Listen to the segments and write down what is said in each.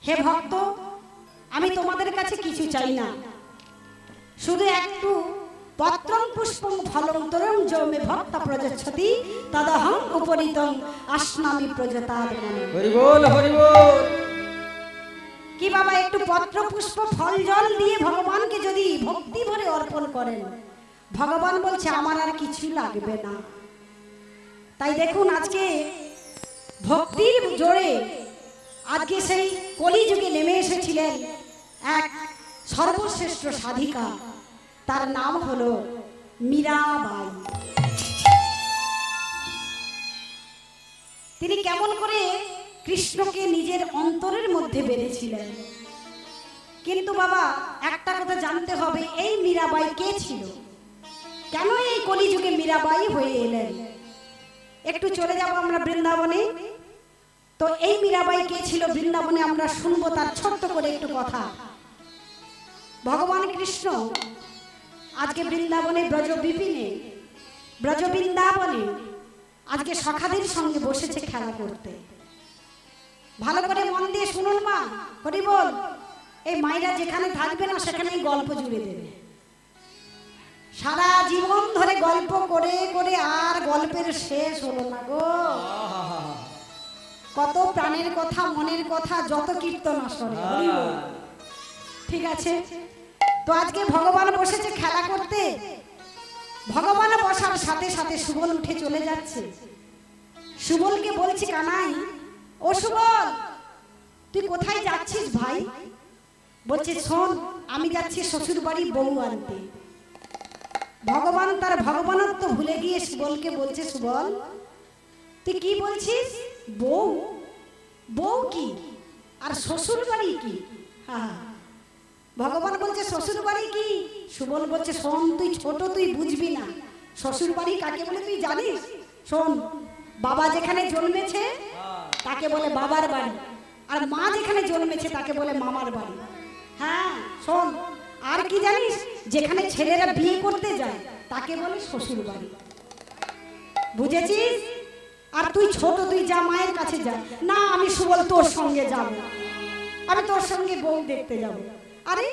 হে ভক্ত, আমি তোমাদের কাছে কিছু চাই না, শুধু একটু পত্রং পুষ্পং ফলং তরং যৌমে ভক্ত প্রযচ্ছতি তদহং উপনীতং আসনামি প্রজতার মনে। হরি বল, হরি বল। কি বাবা, একটু পত্র পুষ্প ফল জল দিয়ে ভগবানকে যদি ভক্তি ভরে অর্পণ করেন, ভগবান বলছে আমার আর কিছু লাগবে না। তাই দেখুন, আজকে ভক্তির জোরে আজকে সেই কলিযুগে নেমে এসেছিলেন এক সর্বশ্রেষ্ঠ সাধিকা, তার নাম হলো মীরাবাই। তিনি কেমন করে কৃষ্ণকে নিজের অন্তরের মধ্যে বেঁধেছিলেন। কিন্তু বাবা, একটা কথা জানতে হবে, এই মীরাবাই কে ছিল, কেন এই কলিযুগে মীরাবাই হয়ে এলেন। একটু চলে যাব আমরা বৃন্দাবনে। তো এই মীরাবাই কে ছিল বৃন্দাবনে আমরা শুনবো তার ছোট্ট করে একটু কথা। ভগবান কৃষ্ণ আজকে বৃন্দাবনে ব্রজ বিপিনে ব্রজ বৃন্দাবনে আজকে সখাদের সঙ্গে বসেছে খেলা করতে। ভালো করে মন দিয়ে শুনুন মা, হরি বল। এই মায়েরা যেখানে থাকবে না সেখানেই গল্প জুড়ে দেবে, সারা জীবন ধরে গল্প করে করে আর গল্পের শেষ হলো না গো। কত প্রাণের কথা, মনের কথা, যত কীর্তন আসরে। ঠিক আছে, তো আজকে ভগবান বসেছে খেলা করতে। ভগবান বসার সাথে সাথে সুবল উঠে চলে যাচ্ছে। সুবলকে বলছি, কানাই ও সুবল, তুই কোথায় যাচ্ছিস ভাই? বলছে, শোন, আমি যাচ্ছি শ্বশুর বাড়ি বউ আনতে। ভগবান তার ভগবানত্ব ভুলে গিয়ে সুবলকে বলছে, সুবল তুই কি বলছিস? বউ? বউ কি আর শ্বশুর বাড়ি কি? ভগবান বলছে শ্বশুর বাড়ি কি? সুবল বলছে, শোন, তুই ছোট, তুই বুঝবি না। শ্বশুর বাড়ি কাকে বলে তুই জানিস? শোন, বাবা যেখানে জন্মেছে তাকে বলে বাবার বাড়ি, আর মা যেখানে জন্মেছে তাকে বলে মামার বাড়ি। হ্যাঁ শোন, আর কি জানিস? যেখানে ছেলেরা বিয়ে করতে যায় তাকে বলে শ্বশুর বাড়ি। বুঝেছিস? আর তুই ছোট, তুই যা, মায়ের কাছে যা। না, আমি সুবল তোর সঙ্গে যাব, আমি তোর সঙ্গে বউ দেখতে যাব। আরে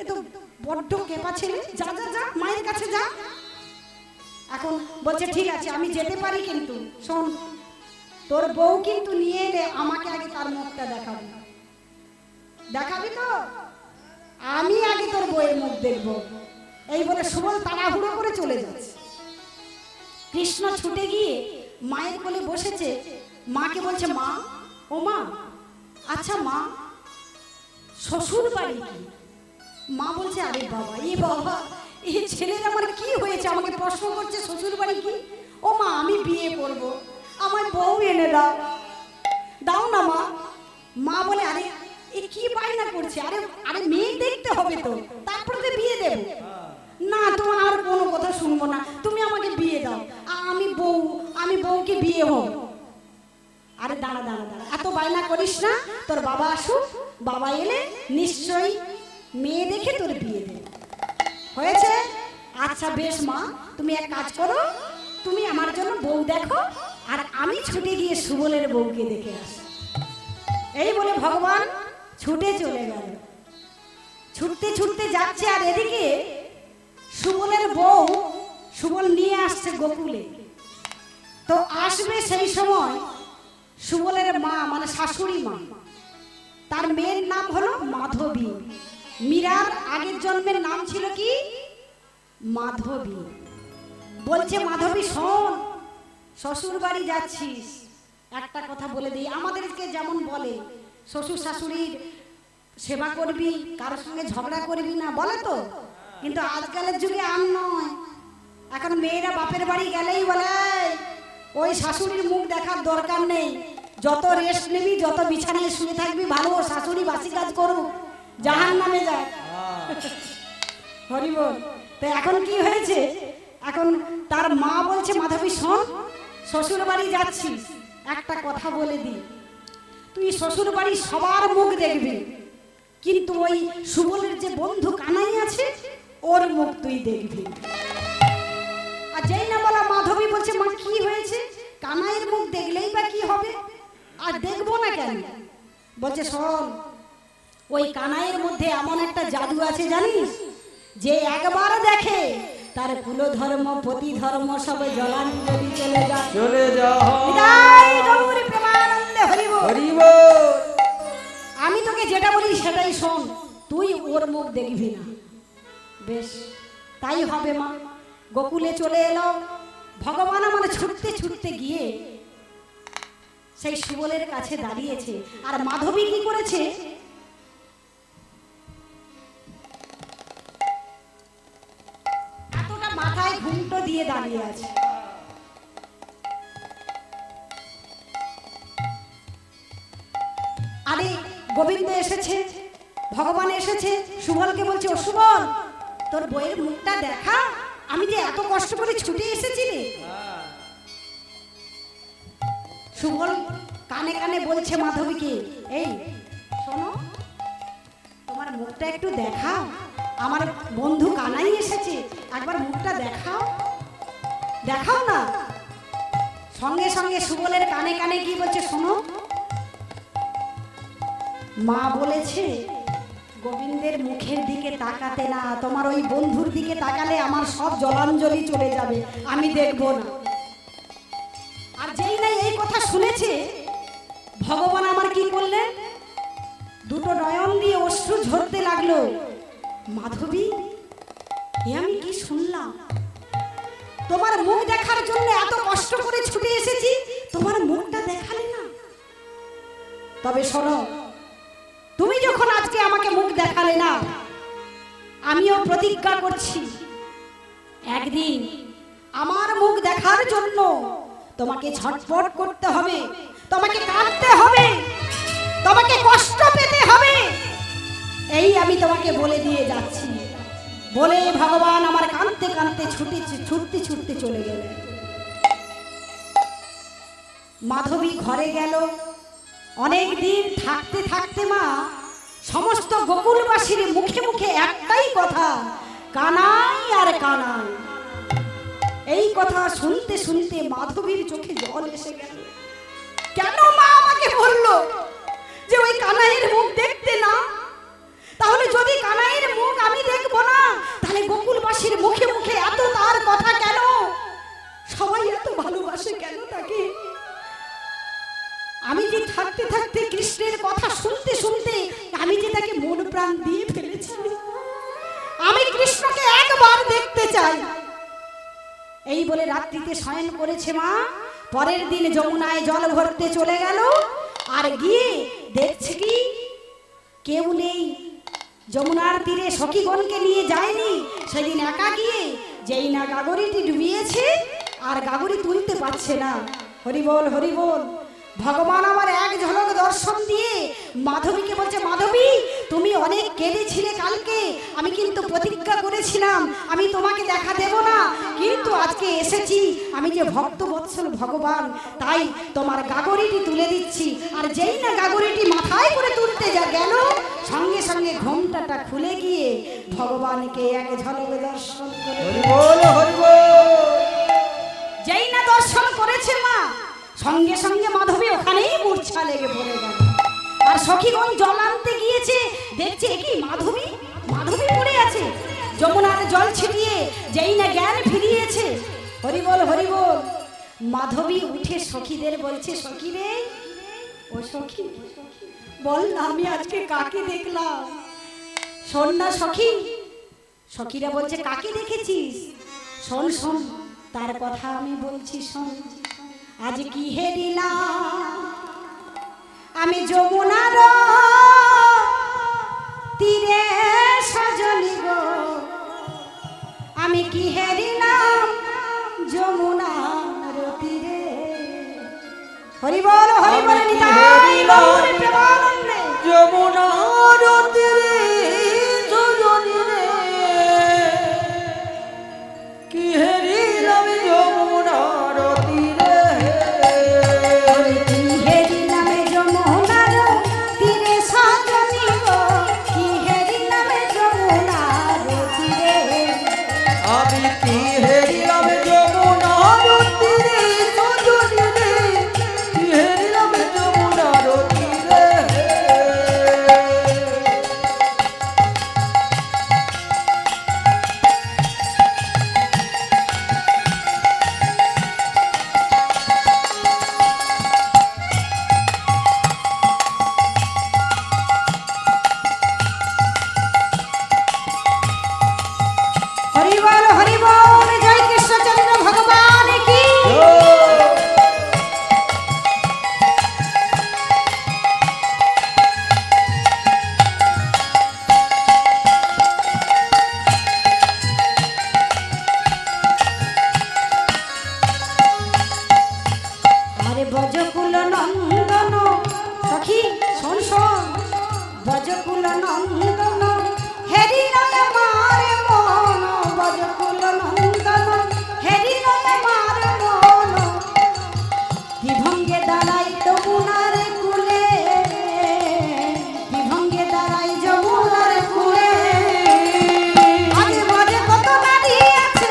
এ তো বড্ড কেপা ছেলে, যা যা যা, মায়ের কাছে যা। এখন বলছে, ঠিক আছে আমি যেতে পারি, কিন্তু শোন, তোর বউ কিন্তু নিয়ে এলে আমাকে আগে তার মুখটা দেখাবি। দেখাবি তো? আমি আগে তোর বউয়ের মুখ দেখবো। এই বলে সুবল তাড়াহুড়ো করে চলে যাচ্ছে। কৃষ্ণ ছুটে গিয়ে মায়ের কোলে বসেছে। মাকে বলছে, মা, ও মা, আচ্ছা মা, শ্বশুর বাড়ি কি? মা বলছে, আরে বাবা, বাবা, এই ছেলের আমার কি হয়েছে, আমাকে প্রশ্ন করছে শ্বশুর বাড়ি কি? ও মা, আমি বিয়ে করব, আমার বউ এনে দাও, দাও না মা। মা বলে, আরে এ কি বায়না করছে? আরে আরে মেয়ে দেখতে হবে তো, তারপরে তো বিয়ে দেব। না, তোমার আর কোনো কথা শুনবো না, তুমি আমাকে বিয়ে দাও, আমি বউকে বিয়ে হব। আরে দাঁড়া দাঁড়া দাঁড়া, এত বায়না করিস না, তোর বাবা আসুক, বাবা এলে নিশ্চয়ই মেয়ে দেখে তোর বিয়ে দেবে। হয়েছে? আচ্ছা বেশ মা, তুমি এক কাজ করো, তুমি আমার জন্য বউ দেখো, আর আমি ছুটে গিয়ে সুবলের বউকে দেখে আসি। এই বলে ভগবান ছুটে চলে গেল। ছুটতে ছুটতে যাচ্ছে, আর এদিকে সুবলের বউ সুবল নিয়ে আসছে গোকুলে। তো আসবে সেই সময় সুবলের মা, মানে শাশুড়ি মা, তার মেয়ের নাম হলো মাধবী। মীরার আগের জন্মের নাম ছিল কি? মাধবী। বলছে, মাধবী শোন, শ্বশুর বাড়ি যাচ্ছিস, একটা কথা বলে দিই, আমাদেরকে যেমন বলে শ্বশুর শাশুড়ির সেবা করবি, কারোর সঙ্গে ঝগড়া করবি না, বলে তো। কিন্তু আজকালের যুগে আর নয়। এখন মেয়েরা বাপের বাড়ি গেলেই বলে, ওই শাশুড়ির মুখ দেখার দরকার নেই, যত রেস্ট নিবি, যত বিছানায় শুয়ে থাকবি, ভালো, শাশুড়ি বাসি কাজ করুক, জাহান্নামে যায়। হরি বল। তো এখন কি হয়েছে? এখন তার মা বলছে, মাধবী শোন, শ্বশুর বাড়ি যাচ্ছিস, একটা কথা বলে দি, তুই শ্বশুর বাড়ি সবার মুখ দেখবি, কিন্তু ওই সুবলের যে বন্ধু কানাই আছে ওর মুখ তুই দেখবি। আর যেই না বলা, মাধবী বলছে, মা কি হয়েছে? কানাইয়ের মুখ দেখলেই বা কি হবে, আর দেখবো না কেন? বলছে, শোন, ওই কানাইয়ের মধ্যে এমন একটা জাদু আছে জানিস, যে একবার দেখে তার কুল ধর্ম পতি ধর্ম সবে জলাঞ্জলি চলে যায়। চলে যাও। বিদায় গৌরী প্রেমানন্দে হরি বল। হরি বল। আমি তোকে যেটা বলি সেটাই শোন, তুই ওর মুখ দেখবি না। বেশ, তাই হবে মা। গোকুলে চলে এলো। ভগবান মানে ছুটতে ছুটতে গিয়ে সেই সুবলের কাছে দাঁড়িয়েছে। আর মাধবী কি করেছে, এতটা মাথায় ঘুমটো দিয়ে দাঁড়িয়ে আছে। আরে গোবিন্দ এসেছে, ভগবান এসেছে, সুবলকে বলছে, ও সুবল, তোর বইয়ের মুখটা দেখা, আমি যে এত কষ্ট করে ছুটে এসেছি রে। সুবল কানে কানে বলছে মাধবীকে, এই শোনো, তোমার মুখটা একটু দেখাও, আমার বন্ধু কানাই এসেছে, একবার মুখটা দেখাও, দেখাও না। সঙ্গে সঙ্গে সুবলের কানে কানে কি বলছে, শোনো, মা বলেছে গোবিন্দের মুখের দিকে তাকাতে না, তোমার ওই বন্ধুর দিকে তাকালে আমার সব জলাঞ্জলি চলে যাবে, আমি দেখব না। আর যেই না এই কথা শুনেছে, ভগবান আমার কি করলেন, দুটো নয়ন দিয়ে অশ্রু ঝরতে লাগলো। মাধবী, এ আমি কি শুনলাম, তোমার মুখ দেখার জন্য এত কষ্ট করে ছুটে এসেছি, তোমার মুখটা দেখালে না। তবে শোনো, তুমি যখন আজকে আমাকে মুখ দেখালে না, আমিও প্রতিজ্ঞা করছি, একদিন আমার মুখ দেখার জন্য তোমাকে ছটফট করতে হবে, তোমাকে কাঁদতে হবে, তোমাকে কষ্ট পেতে হবে, এই আমি তোমাকে বলে দিয়ে যাচ্ছি। বলে ভগবান আমার কাঁদতে কাঁদতে ছুটতে ছুটতে চলে গেলেন। মাধবী ঘরে গেল। অনেক দিন থাকতে থাকতে মা সমস্ত গোকুলবাসীর মুখে মুখে একটাই কথা, কানাই আর কানাই। এই কথা শুনতে শুনতে মাধবীর চোখে জল এসে গেল। কেন মা আমাকে বললো যে ওই কানাইয়ের মুখ দেখতে না? তাহলে যদি কানাইয়ের মুখ আমি দেখবো না, তাহলে গোকুলবাসীর মুখে মুখে এত তার কথা কেন? সবাই এত ভালোবাসে কেন তাকে? আমি যে থাকতে থাকতে কৃষ্ণের কথা শুনতে শুনতে আমি যে তাকে মন প্রাণ দিয়ে ফেলেছি। আমি কৃষ্ণকে একবার দেখতে চাই। এই বলে রাত্রিতে শয়ন করেছে মা। পরের দিন যমুনায় জল ভরতে চলে গেল। আর গিয়ে দেখছে কি কেউ নেই। যমুনার তীরে সখীগণকে নিয়ে যায়নি। সেদিন একা গিয়ে যেই না গাগরিটি ডুবিয়েছে, আর গাগরি তুলতে পারছে না। হরি বল হরি বল। ভগবান আমার এক ঝলক দর্শন দিয়ে মাধবীকে বলছে, মাধবী তুমি অনেক কেঁদেছিলে কালকে, আমি কিন্তু প্রতিজ্ঞা করেছিলাম আমি তোমাকে দেখা দেব না, কিন্তু আজকে এসেছি, আমি যে ভক্ত বৎসল ভগবান, তাই তোমার গাগরিটি তুলে দিচ্ছি। আর যেই না গাগরিটি মাথায় করে তুলতে যা গেল, সঙ্গে সঙ্গে ঘোমটাটা খুলে গিয়ে ভগবানকে এক ঝলক দর্শন করে। যেই না দর্শন করেছে মা, সঙ্গে সঙ্গে মাধবী ওখানেই মূর্ছা লেগে পড়ে গেল। আর সখীগণ জল আনতে গিয়েছে, দেখছে কি মাধবী মাধবী পড়ে আছে। যমুনার জল ছিটিয়ে যেই না জ্ঞান ফিরিয়েছে। হরি বল হরি বল। মাধবী উঠে সখীদের বলছে, সখী রে, ও সখী বল না আমি আজকে কাকে দেখলাম? শোন না সখী। সখীরা বলছে, কাকে দেখেছিস? শোন শোন, তার কথা আমি বলছি শোন। আজ কি হেরিলাম আমি যমুনার তীরে সজনী গো, আমি কি হেরিলাম যমুনার তীরে। হরি বল হরি বল। নিতাই গৌর প্রেমানন্দে। যমুনার তীরে সজনী রে, কি হেরিলাম যমুনার তীরে। কি হেরিলাম যমুনার তীরে বজকুল নন্দন হেরি নয় মারে মন বজকুল নন্দন হেরি নয় মারে মন বিভঙ্গে দাঁড়াই যমুনার কুলে বিভঙ্গে দাঁড়াই যমুনার কুলে আগে বজে কত নারী আছে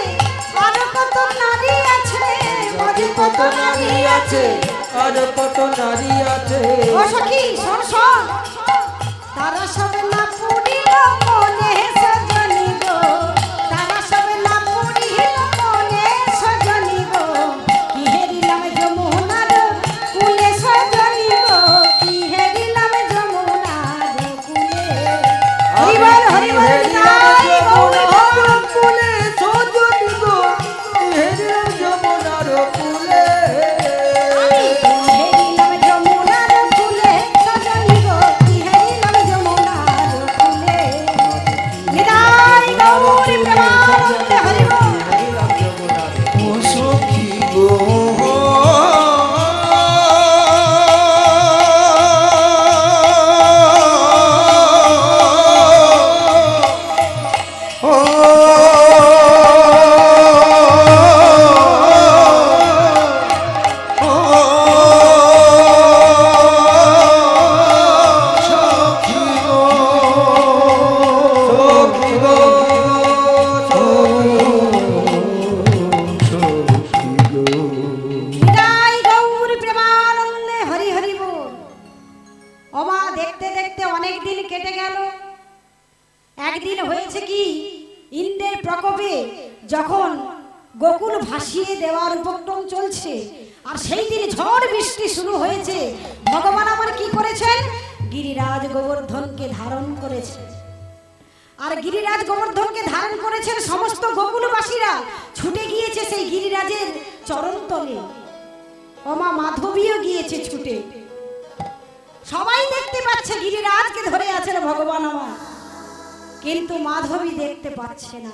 আর কত নারী আছে বজে কত নারী আছে আর কত নারী আছে ও সখী শোন শোন তারা সব না পুরিল মনে সজনী গো তারা সব না পুরিল মনে সজনী গো কি হেরিলাম যমুনার কুলে সজনী গো কি হেরিলাম যমুনার কুলে হরিবল হরিবল তাই যমুনার কুলে সজনী গো হেরিলাম যমুনার কুলে হেরিলাম যমুনার কুলে সজনী গো কি হেরিলাম যমুনার কুলে নিতাই গৌরী প্রেমানন্দে হরিবল হেরিলাম যমুনার ও সখী গো নিতাই গৌরী প্রেমানন্দে হরি হরি বল ওমা দেখতে দেখতে অনেক দিন কেটে গেল একদিন হয়েছে কি ইন্দ্রের প্রকোপে যখন গোকুল ভাসিয়ে দেওয়ার উপক্রম চলছে আর সেই দিন ঝড় বৃষ্টি শুরু হয়েছে ভগবান আমার কি করেছেন গিরিরাজ গোবর্ধনকে ধারণ করেছে আর গিরিরাজ গোবর্ধনকে ধারণ করেছেন সমস্ত গোকুলবাসীরা ছুটে গিয়েছে সেই গিরিরাজের চরণ তলে ওমা মাধবীও গিয়েছে ছুটে সবাই দেখতে পাচ্ছে গিরিরাজকে ধরে আছেন ভগবান আমার কিন্তু মাধবী দেখতে পাচ্ছে না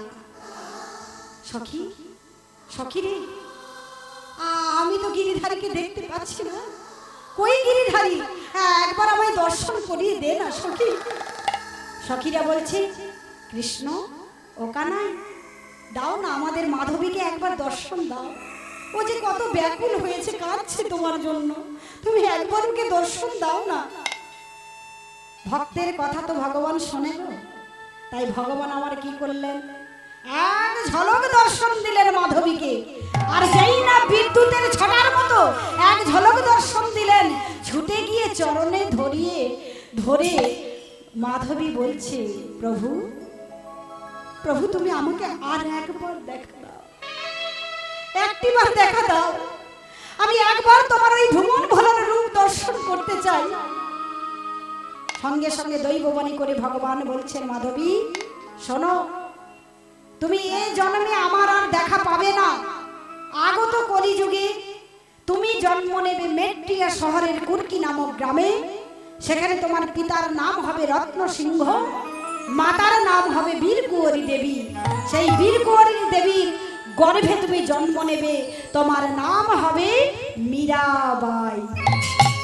সখী সখী রে আমি তো গিরিধারীকে দেখতে পাচ্ছি না কই গিরিধারী একবার আমায় দর্শন করিয়ে দে না সখী সখীরা বলছে কৃষ্ণ ও কানাই দাও না আমাদের মাধবীকে একবার দর্শন দাও ও যে কত ব্যাকুল হয়েছে কাঁদছে তোমার জন্য তুমি একবার ওকে দর্শন দাও না ভক্তের কথা তো ভগবান শোনে গো তাই ভগবান আমার কি করলেন এক ঝলক দর্শন দিলেন মাধবীকে আর যেই না বিদ্যুতের ছটার মতো এক ঝলক দর্শন দিলেন ছুটে গিয়ে চরণে ধরে মাধবী বলছে প্রভু প্রভু তুমি আমাকে আর একবার দেখা দাও একটিবার দেখা দাও আমি একবার তোমার ওই ভুবন ভোলার রূপ দর্শন করতে চাই সঙ্গে সঙ্গে দৈববাণী করে ভগবান বলছেন মাধবী শোনো তুমি এই জন্মে আমার আর দেখা পাবে না আগত কলিযুগে তুমি জন্ম নেবে মেট্রিয়া শহরের কুর্কি নামক গ্রামে সেখানে তোমার পিতার নাম হবে রত্ন সিংহ মাতার নাম হবে বীরকুঁওরী দেবী সেই বীরকুঁওরী দেবীর গর্ভে তুমি জন্ম নেবে তোমার নাম হবে মীরাবাই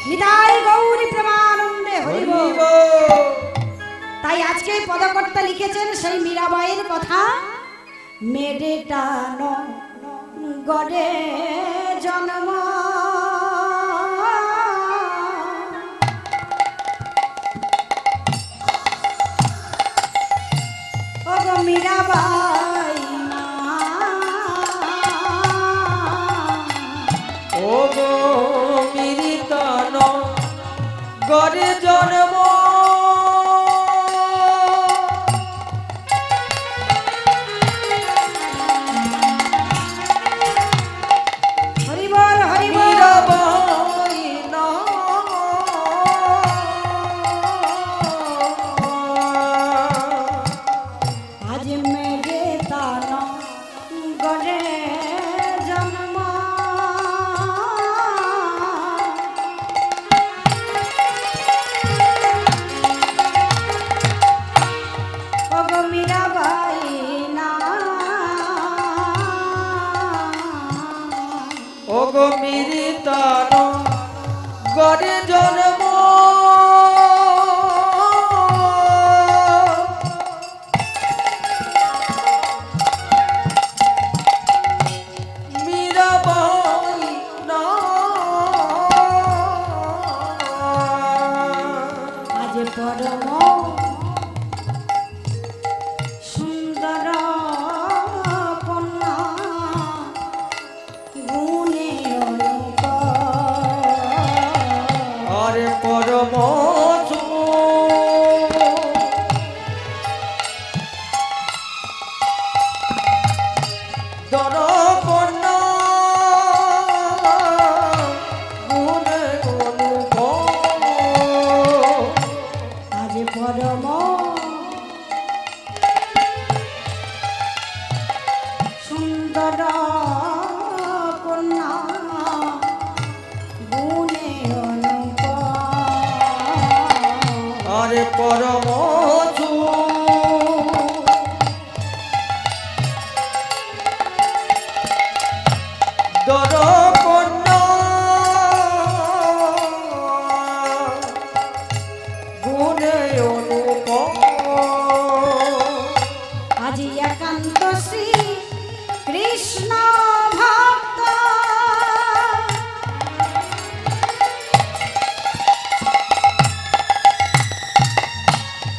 নিতাই গৌরী প্রেমানন্দে হরি বল তাই আজকে পদকর্তা লিখেছেন সেই মীরাবাইয়ের কথা মেডে টানো গড়ে জন্ম ও গো মীরাবাই ও গো মিরিতান গড়ে জন্ম হরিবল হরিবল মীরাবাই না আজ মেঘে তান গড়ে জন্ম পরম সুন্দর কন্যা গুণে অনুপ আরে পরম আজ পরম সুন্দর কন্যা গুণে অনুপ আরে পরম দরপন্ন গুণে অনুপ আজ একান্ত শ্রী কৃষ্ণ ভক্ত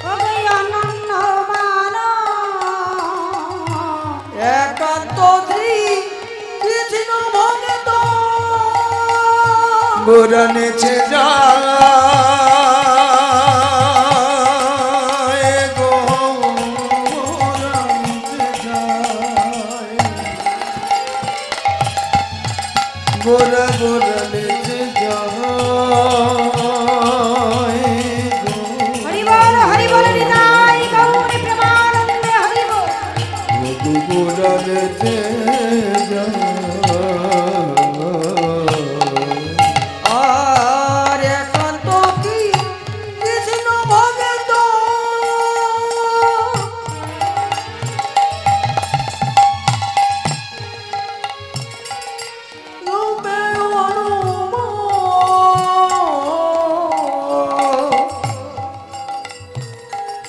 কবি অনন্য মান একান্ত শ্রী কৃষ্ণ ভক্ত বোরানেছে যায় গো গোরা বোরানেছে যায় গো হরি বল হৃদয় গৌরী প্রেমানন্দে হরি বল বোরানেছে যায় আর একান্ত কি কৃষ্ণ ভক্ত রূপে অনুপ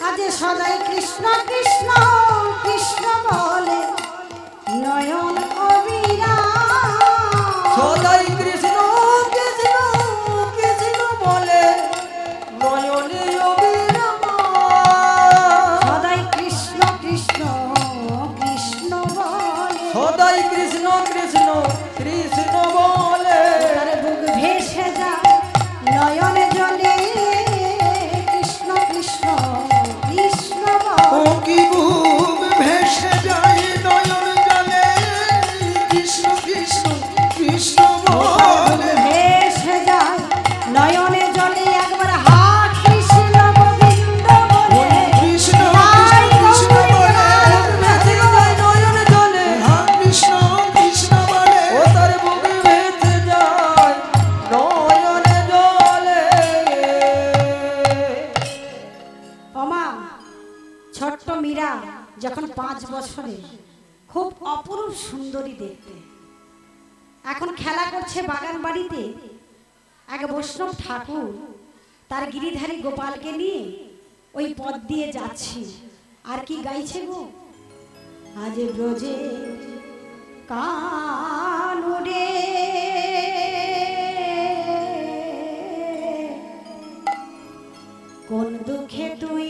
আজ সদাই কৃষ্ণ কৃষ্ণ কৃষ্ণ বলে নয়ন অবিরা সদাই কৃষ্ণ কৃষ্ণ কৃষ্ণ বলে নয়নে অবিরাম সদাই কৃষ্ণ কৃষ্ণ কৃষ্ণ বলে সদাই কৃষ্ণ কৃষ্ণ কৃষ্ণ বলে তার বুক ভেসে যায় নয়নে জলে কৃষ্ণ কৃষ্ণ কৃষ্ণ ও বলে কি বুক ভেসে যায় নয়ন জলে কৃষ্ণ কৃষ্ণ কৃষ্ণ বলে ভেসে যায় নয়নে জলে একবার হা কৃষ্ণ গোবিন্দ বলে কৃষ্ণ তাই কৃষ্ণ বলে ভেসে যায় নয়নে জলে হ্যাঁ কৃষ্ণ কৃষ্ণ বলে ও তার বুকে ভেসে যায় নয়নে জলে ওমা ছোট্ট মীরা যখন 5 বছরের খুব অপরূপ সুন্দরী দেখতে এখন খেলা করছে বাগান বাড়িতে এক বৈষ্ণব ঠাকুর তার গিরিধারী গোপালকে নিয়ে ওই পথ দিয়ে যাচ্ছে আর কি গাইছে গো আজ ব্রজে কানুরে কোন দুঃখে তুই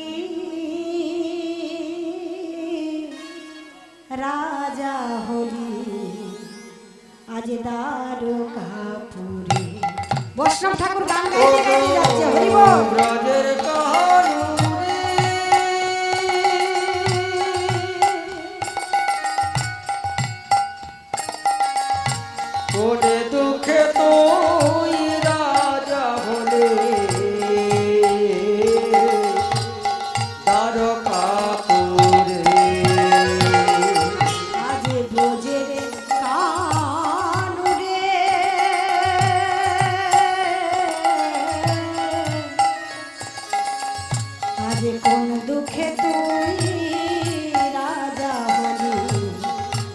রাজা হলি আজ দ্বারকাপুরে বৈষ্ণব ঠাকুর গান গাইতে গাইতে যাচ্ছে হরি বল ব্রজের কানুরে কোনে দুঃখে তুই রাজা হলে দ্বারকাপুরে আজ ব্রজের কানুরে আজ কোন দুঃখে তুই রাজা হলি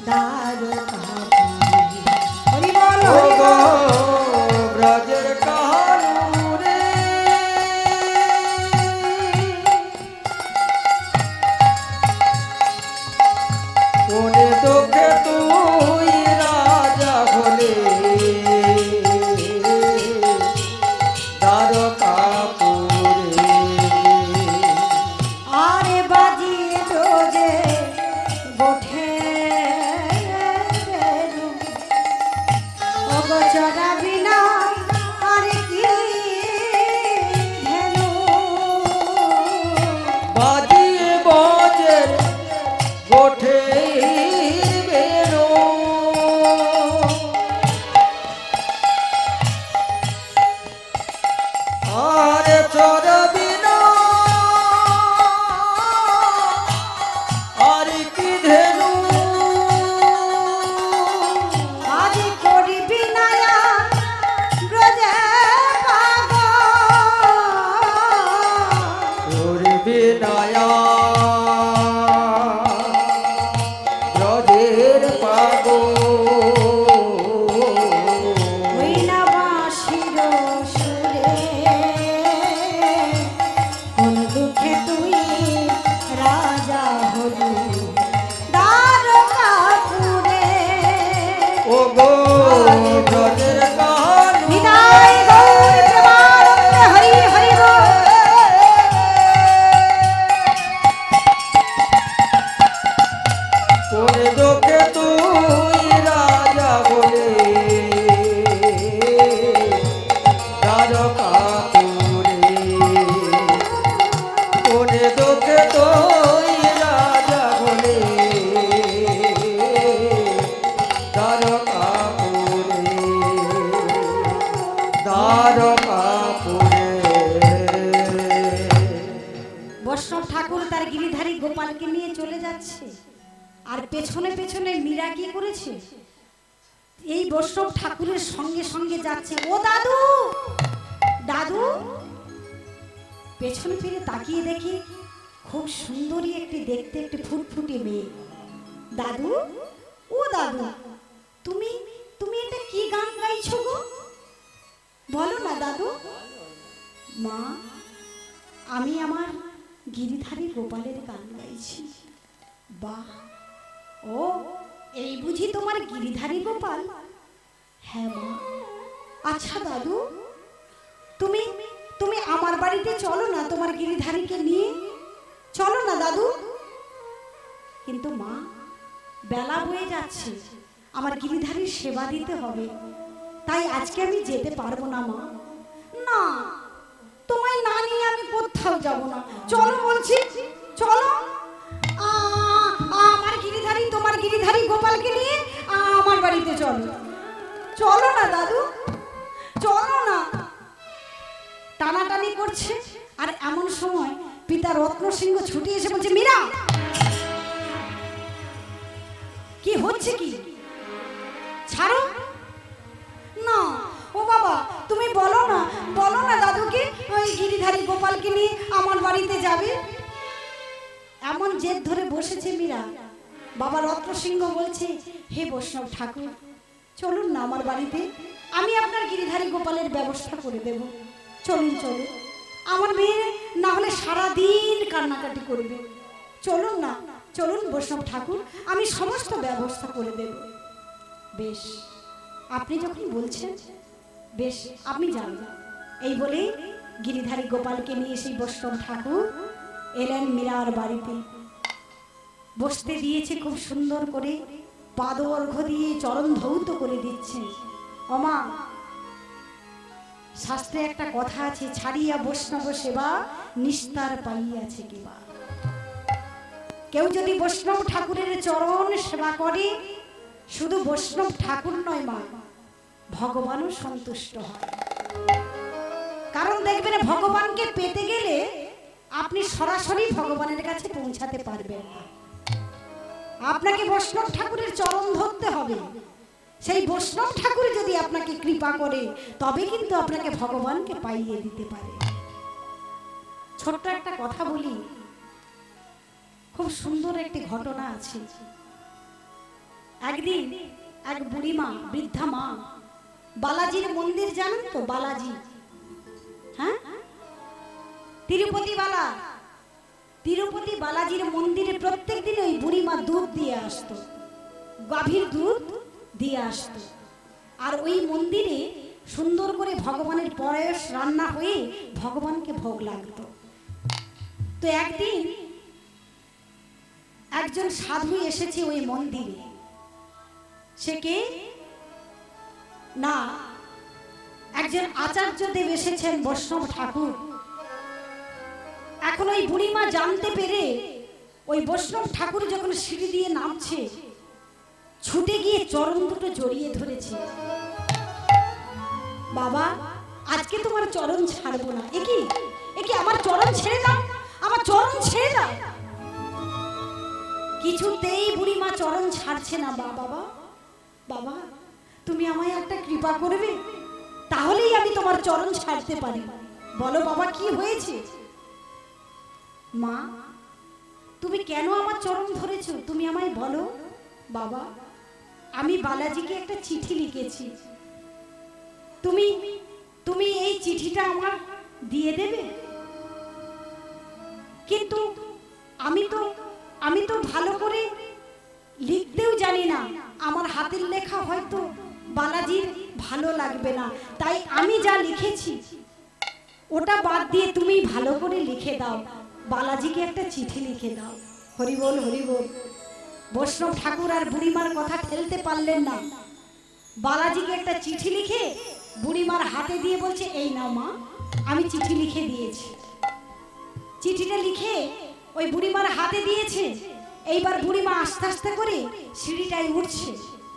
দ্বারকাপুরে হরি বল ও হরি গো বল ব্রজের কানুরে কোনে দুঃখে তুই রাজা হলে দ্বারকাপুরে তুই রাজা বলে দ্বারকাপুরে দ্বারকাপুরে। বৈষ্ণব ঠাকুর তার গিরিধারী গোপালকে নিয়ে চলে যাচ্ছে, আর পেছনে পেছনে মীরা কি করেছে, এই বৈষ্ণব ঠাকুরের সঙ্গে সঙ্গে যাচ্ছে। ও দাদু, দাদু, পেছনে ফিরে তাকিয়ে দেখি খুব সুন্দরী একটি দেখতে একটি ফুটফুটে মেয়ে। দাদু, ও দাদু, তুমি তুমি এটা কি গান গাইছো গো, বলো না দাদু। মা, আমি আমার গিরিধারী গোপালের গান গাইছি। বাহ, ও এই বুঝি তোমার গিরিধারী গোপাল? হ্যাঁ মা। আচ্ছা দাদু, তুমি তুমি আমার বাড়িতে চলো না, তোমার গিরিধারীকে নিয়ে চলো না দাদু। কিন্তু মা, বেলা হয়ে যাচ্ছে, আমার গিরিধারীর সেবা দিতে হবে, তাই আজকে আমি যেতে পারবো না মা। না, তোমায় না নিয়ে আমি কোথাও যাব না, চলো বলছি, চলো। আমার গিরিধারী, তোমার গিরিধারী গোপালকে নিয়ে আমার বাড়িতে চলো, চলো না দাদু, চলো না। টানাটানি করছে, আর এমন সময় পিতা রত্নসিংহ ছুটে এসে বলছে, মীরা, কি হচ্ছে কি, ছাড়ো না। ও বাবা, তুমি বলো না, বলো না দাদুকে ওই গিরিধারী গোপালকে নিয়ে আমার বাড়িতে যাবে। এমন জেদ ধরে বসেছে মীরা। বাবা রত্নসিংহ বলছে, হে বৈষ্ণব ঠাকুর, চলুন না আমার বাড়িতে, আমি আপনার গিরিধারী গোপালের ব্যবস্থা করে দেব। চলুন চলুন, আমার মেয়ে না হলে সারাদিন কান্নাকাটি করবে। চলুন না, চলুন বৈষ্ণব ঠাকুর, আমি সমস্ত ব্যবস্থা করে দেব। বেশ, আপনি যখন বলছেন, বেশ আপনি যান। এই বলে গিরিধারী গোপালকে নিয়ে সেই বৈষ্ণব ঠাকুর এলেন মীরার বাড়িতে। বসতে দিয়েছে খুব সুন্দর করে, পাদ অর্ঘ্য দিয়ে চরণ ধৌত করে দিচ্ছে। ওমা, শাস্ত্রে একটা কথা আছে, ছাড়িয়া বৈষ্ণব সেবা নিস্তার পাইয়াছে কিবা। কেউ যদি বৈষ্ণব ঠাকুরের চরণ সেবা করে, শুধু বৈষ্ণব ঠাকুর নয় মা, ভগবানও সন্তুষ্ট হয়। কারণ দেখবেন, ভগবানকে পেতে গেলে আপনি সরাসরি ভগবানের কাছে পৌঁছাতে পারবেন না, আপনাকে বৈষ্ণব ঠাকুরের চরণ ধরতে হবে। সেই বৈষ্ণব ঠাকুর যদি আপনাকে কৃপা করে, তবে কিন্তু আপনাকে ভগবানকে পাইয়ে দিতে পারে। ছোট্ট একটা কথা বলি, খুব সুন্দর একটি ঘটনা আছে। একদিন এক বুড়িমা, বৃদ্ধা মা, বালাজির মন্দির জানেন তো, বালাজি, হ্যাঁ, তিরুপতি বালা, তিরুপতি বালাজির মন্দিরে প্রত্যেক দিন ওই বুড়িমা দুধ দিয়ে আসতো, গাভীর দুধ দিয়ে আসতো। আর ওই মন্দিরে সুন্দর করে ভগবানের পায়েস রান্না হয়ে ভগবানকে ভোগ লাগতো। তো একদিন একজন সাধু এসেছে ওই মন্দিরে। সে কে না, একজন আচার্যদেব এসেছেন, বৈষ্ণব ঠাকুর। এখন ওই বুড়িমা জানতে পেরে ওই বৈষ্ণব ঠাকুর যখন সিঁড়ি দিয়ে নামছে, ছুটে গিয়ে চরণ দুটো জড়িয়ে ধরেছে। বাবা, আজকে তোমার চরণ ছাড়বো না। একি একি, আমার চরণ ছেড়ে দাও, আমার চরণ ছেড়ে দাও। কিছুতেই বুড়িমা চরণ ছাড়ছে না। বাবা, বাবা, তুমি আমায় একটা কৃপা করবে, তাহলেই আমি তোমার চরণ ছাড়তে পারি। বলো বাবা, কি হয়েছে? মা, তুমি কেন আমার চরণ ধরেছো, তুমি আমায় বলো। বাবা, আমি বালাজিকে একটা চিঠি লিখেছি, তুমি তুমি এই চিঠিটা আমার দিয়ে দেবে। কিন্তু আমি তো ভালো করে লিখতেও জানি না, আমার হাতের লেখা হয়তো বালাজির ভালো লাগবে না, তাই আমি যা লিখেছি ওটা বাদ দিয়ে তুমি ভালো করে লিখে দাও, বালাজিকে একটা চিঠি লিখে দাও। হরি বল, হরি বল। বৈষ্ণব ঠাকুর আর বুড়িমার কথা ঠেলতে পারলেন না, বালাজিকে একটা চিঠি লিখে বুড়িমার হাতে দিয়ে বলছে, এই নাও মা, আমি চিঠি লিখে দিয়েছি। চিঠিটা লিখে ওই বুড়িমার হাতে দিয়েছে। এইবার বুড়িমা আস্তে আস্তে করে সিঁড়িটাই উঠছে।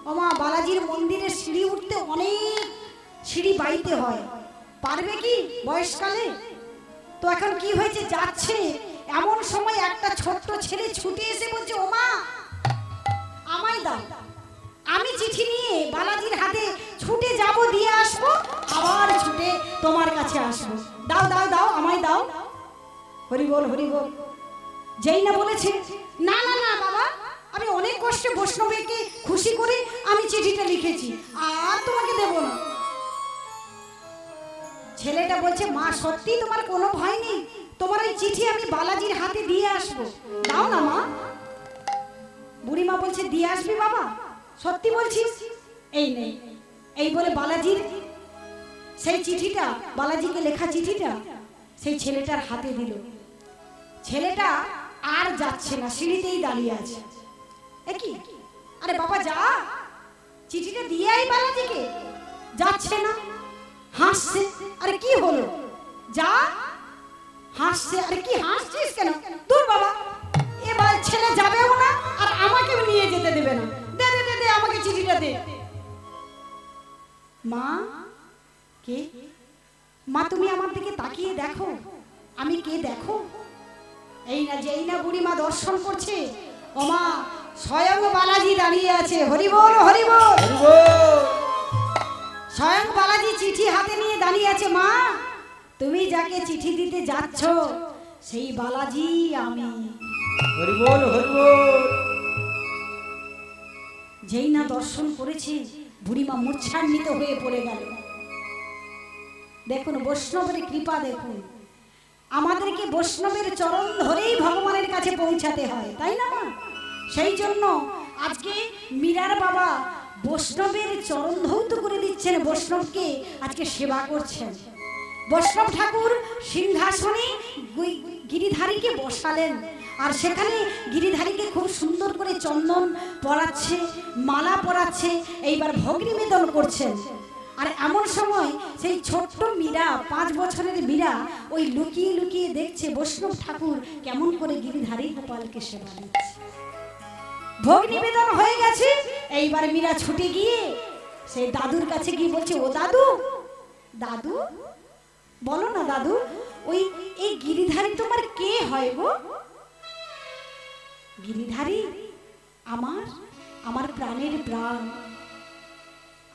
ও মা, বালাজির মন্দিরের সিঁড়ি উঠতে অনেক সিঁড়ি বাইতে হয়, পারবে কি বয়সকালে? তো এখন কি হয়েছে, যাচ্ছে এমন সময় একটা ছোট্ট ছেলে ছুটে এসে বলছে, ও মা আমায় দাও, আমি চিঠি নিয়ে বালাজির হাতে ছুটে যাব, দিয়ে আসবো, আবার ছুটে তোমার কাছে আসবো, দাও দাও দাও আমায় দাও। হরি বল হরি বল। যেই না বলেছে, না না না বাবা, আমি অনেক কষ্টে বৈষ্ণবকে খুশি করে আমি চিঠিটা লিখেছি, আর তোমাকে দেব না। ছেলেটা বলছে, মা সত্যি তোমার কোনো ভয় নেই? তোমার ওই চিঠি আমি বালাজির হাতে দিয়ে আসবো, দাও না মা। বুড়িমা বলছে, দিয়ে আসবি বাবা, সত্যি বলছিস? এই নেই। এই বলে বালাজির সেই চিঠিটা, বালাজিকে লেখা চিঠিটা সেই ছেলেটার হাতে দিল। ছেলেটা আর যাচ্ছে না, সিঁড়িতেই দাঁড়িয়ে আছে। কি, আরে বাবা যা, চিঠিটা দিয়ে আই বালাজিকে। যাচ্ছে না, হাসছে। আরে কি হলো, যা। হাসছে। আরে কি হাসছিস কেন? তোর বাবা, এবার ছেলে যাবেও না আর আমাকেও নিয়ে যেতে দেবে না। দে দে দে দে, আমাকে চিঠিটা দে। মা, কে? মা তুমি আমার দিকে তাকিয়ে দেখো, আমি কে দেখো। এই না, যেই না বুড়িমা দর্শন করছে, ও মা স্বয়ং বালাজি দাঁড়িয়ে আছে। হরি বল হরি বল। স্বয়ং বালাজি চিঠি হাতে নিয়ে দাঁড়িয়ে আছে। মা, তুমি যাকে চিঠি দিতে যাচ্ছ সেই বালাজি আমি। হরি বল হরি বল। যেই না দর্শন করেছে, বুড়িমা মূর্ছান্বিত হয়ে পড়ে গেল। দেখুন বৈষ্ণবের কৃপা, দেখুন আমাদেরকে বৈষ্ণবের চরণ ধরেই ভগবানের কাছে পৌঁছাতে হয়, তাই না? সেই জন্য আজকে মীরার বাবা বৈষ্ণবের চরণ ধৌত করে দিচ্ছেন, বৈষ্ণবকে আজকে সেবা করছেন। বৈষ্ণব ঠাকুর সিংহাসনে গিরিধারীকে বসালেন, আর সেখানে গিরিধারীকে খুব সুন্দর করে চন্দন পরাচ্ছে, মালা পরাচ্ছে, এইবার ভোগ নিবেদন করছেন। আর এমন সময় সেই ছোট্ট মীরা, 5 বছরের মীরা, ওই লুকিয়ে লুকিয়ে দেখছে বৈষ্ণব ঠাকুর কেমন করে গিরিধারী গোপালকে সেবা দিচ্ছে। ভোগ নিবেদন হয়ে গেছে, এইবার মীরা ছুটে গিয়ে সেই দাদুর কাছে গিয়ে বলছে, ও দাদু, দাদু বলো না দাদু, ওই এই গিরিধারী তোমার কে হয় গো? গিরিধারী আমার, আমার প্রাণের প্রাণ।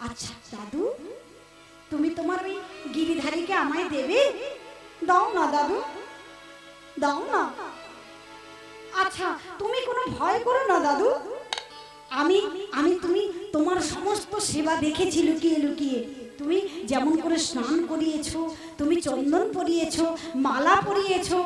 আচ্ছা দাদু, তুমি তোমার ওই গিরিধারীকে আমায় দেবে? দাও না দাদু, দাও না। আচ্ছা তুমি কোনো ভয় করো না দাদু, আমি আমি তুমি তোমার সমস্ত সেবা দেখেছি লুকিয়ে লুকিয়ে। তুমি যেমন করে স্নান করিয়েছো, তুমি চন্দন পরিয়েছো, মালা পরিয়েছো,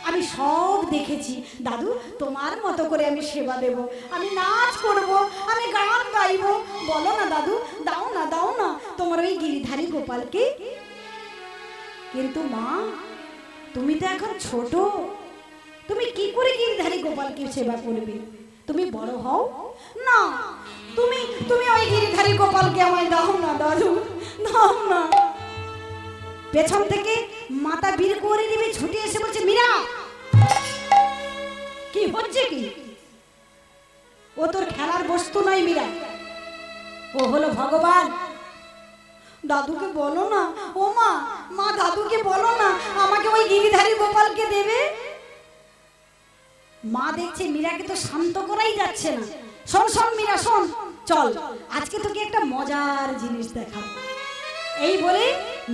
আমি সব দেখেছি। দাদু তোমার মতো করে আমি সেবা দেব, আমি নাচ করব, আমি গান গাইব। বলো না দাদু, দাও না দাও না তোমার ওই গিরিধারী গোপালকে। কিন্তু মা, তুমি তো এখন ছোট, তুমি কি করে গিরিধারী গোপালকে সেবা করবে? তুমি বড় হও না, তুমি তুমি ওই গিরিধারী গোপালকে আমায় দাও না দাদু, দাও না। পেছন থেকে মাতা বীর করে নিবে ছুটে এসে বলছে, মীরা কি হচ্ছে কি? ও তোর খেলার বস্তু নয় মীরা, ও হলো ভগবান। দাদুকে বলো না, ও মা, মা দাদুকে বলো না আমাকে ওই গিরিধারী গোপালকে দেবে। মা দেখছে মীরাকে তো শান্ত করাই যাচ্ছে না। শোন শোন মীরা শোন, চল আজকে তোকে একটা মজার জিনিস দেখাবো। এই বলে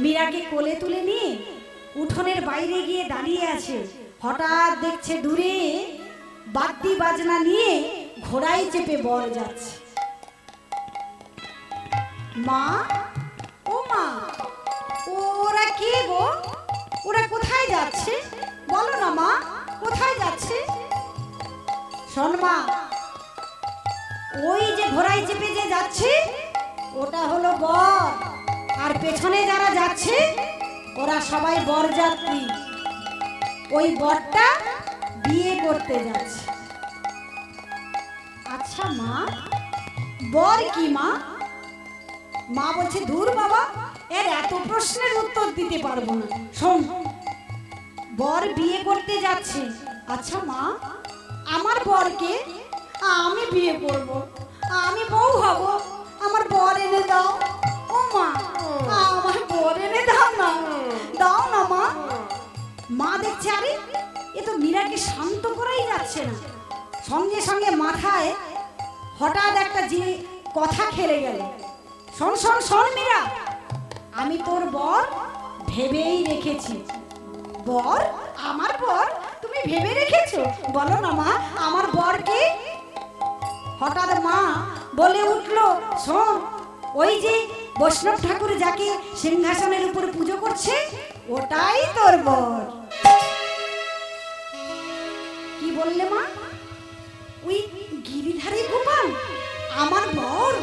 মীরাকে কোলে তুলে নিয়ে উঠোনের বাইরে গিয়ে দাঁড়িয়ে আছে। হঠাৎ দেখছে দূরে বাদ্যি বাজনা নিয়ে ঘোড়ায় চেপে বর যাচ্ছে। মা, ও মা, ওরা কে গো? ওরা কোথায় যাচ্ছে? বলো না মা, কোথায় যাচ্ছে? শোন মা, ওই যে ঘোড়ায় চেপে যে যাচ্ছে ওটা হলো বর, আর পেছনে যারা যাচ্ছে ওরা সবাই বরযাত্রী। ওই বরটা বিয়ে করতে যাচ্ছে। আচ্ছা মা, বর কি মা? মা বলছে, দূর বাবা, এর এত প্রশ্নের উত্তর দিতে পারবো না। শোন, বর বিয়ে করতে যাচ্ছে, আচ্ছা মা, আমার বরকে আমি বিয়ে করব, আমি বউ হব, আমার বর এনে দাও। ও মা, আমার বর এনে দাও না, দাও না মা। মা দেখছে আরে এ তো মীরাকে শান্ত করাই যাচ্ছে না, সঙ্গে সঙ্গে মাথায় হঠাৎ একটা যে কথা খেলে গেল। শোন শোন শোন মীরা, আমি তোর বর ভেবেই রেখেছি। বর? আমার বর তুমি ভেবে রেখেছো? বলো না মা, আমার বরকে। হঠাৎ মা বলে উঠলো, শোন, ওই যে বৈষ্ণব ঠাকুর যাকে সিংহাসনের উপর পুজো করছে ওটাই তোর বর। কি বললে মা? ওই গিরিধারী গোপাল আমার বর?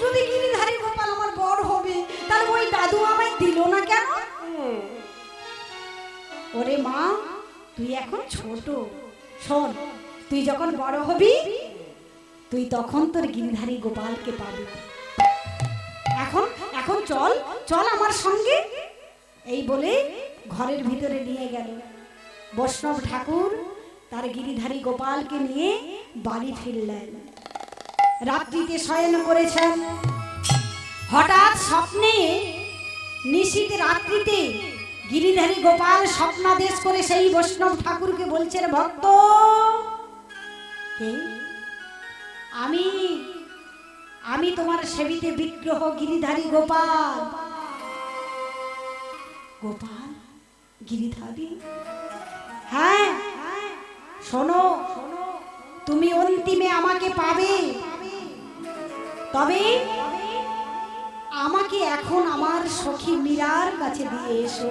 যদি গিরিধারী গোপাল আমার বর হবে তাহলে ওই দাদু আমায় দিল না কেন? ওরে মা, তুই এখন ছোট, শোন, তুই যখন বড় হবি তুই তখন তোর গিরিধারী গোপালকে পাবি। এখন এখন চল চল আমার সঙ্গে। এই বলে ঘরের ভিতরে নিয়ে গেল। বৈষ্ণব ঠাকুর তার গিরিধারী গোপালকে নিয়ে বাড়ি ফিরলেন। রাত্রিতে শয়ন করেছেন। হঠাৎ স্বপ্নে, নিশীথ রাত্রিতে গিরিধারী গোপাল স্বপ্নাদেশ করে সেই বৈষ্ণব ঠাকুরকে বলছেন, ভক্ত কে? আমি তোমার সেবিতে বিগ্রহ গিরিধারী গোপাল। গোপাল? গিরিধারী? হ্যাঁ, শোনো, তুমি অন্তিমে আমাকে পাবে, তবে আমাকে এখন আমার সখী মীরার কাছে দিয়ে এসো।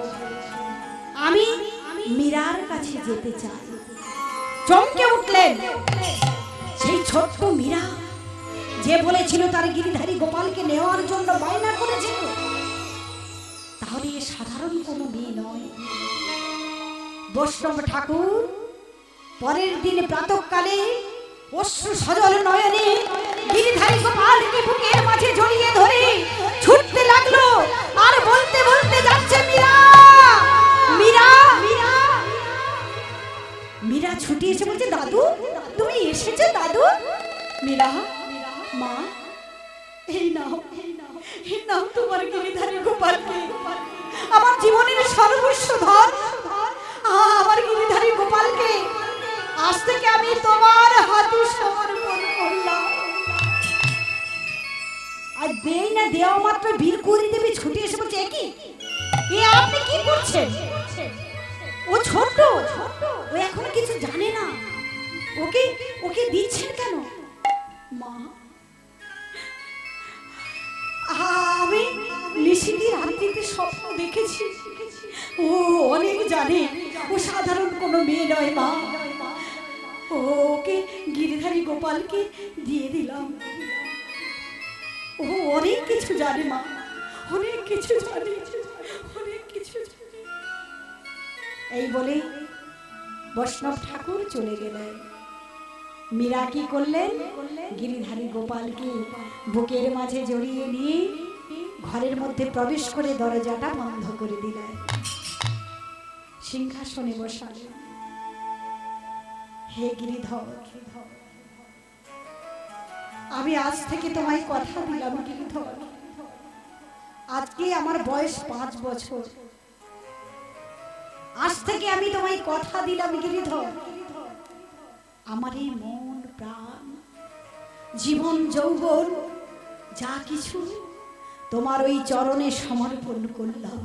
আমি মীরার কাছে যেতে চাই। চমকে উঠলেন সেই ছোট্ট মীরা, যে বলেছিল তার গিরিধারী গোপালকে নেওয়ার জন্য বায়না করেছিল। তাহলে এ সাধারণ কোনো মেয়ে নয়। বৈষ্ণব ঠাকুর পরের দিন প্রাতঃকালে অশ্রু সজল নয়নে গিরিধারী গোপালকে বুকের মাঝে জড়িয়ে ধরে ছুটতে লাগলো আর বলতে বলতে যাচ্ছে, মীরা মীরা মীরা। মীরা ছুটে এসে বলছে, দাদু তুমি এসেছো দাদু? মীরা, মা, এই নাও, এই নাও তোমার গিরিধারী গোপালকে, আমার জীবনের সর্বস্ব ধন, আমার গিরিধারী গোপালকে আজ থেকে আমি তোমার হাতে সমর্পণ করলাম। আর দেই না দেওয়া মাত্র বীর কুড়ি দেবী ছুটে এসে বলছে, কি এ আপনি কি করছেন? ও ছোট, ও এখন কিছু জানে না, ওকে ওকে দিচ্ছেন কেন? মা, আমি নিশীথে রাত্রিতে স্বপ্ন দেখেছি, ও অনেক জানে, ও সাধারণ কোনো মেয়ে নয় মা। ওকে গিরিধারী গোপালকে দিয়ে দিলাম। ও অনেক কিছু জানে মা, অনেক কিছু জানে, অনেক কিছু জানে। এই বলে বৈষ্ণব ঠাকুর চলে গেলেন। মীরা কি করলেন? গিরিধারী গোপালকে বুকের মাঝে জড়িয়ে নিয়ে ঘরের মধ্যে প্রবেশ করে দরজাটা বন্ধ করে দিলেন। সিংহাসনে বসালেন। হে গিরিধর, আমি আজ থেকে তোমায় কথা দিলাম গিরিধর, আজকে আমার বয়স 5 বছর, আজ থেকে আমি তোমায় কথা দিলাম গিরিধর, আমার এই মন প্রাণ জীবন যৌবন যা কিছু তোমার ওই চরণে সমর্পণ করলাম।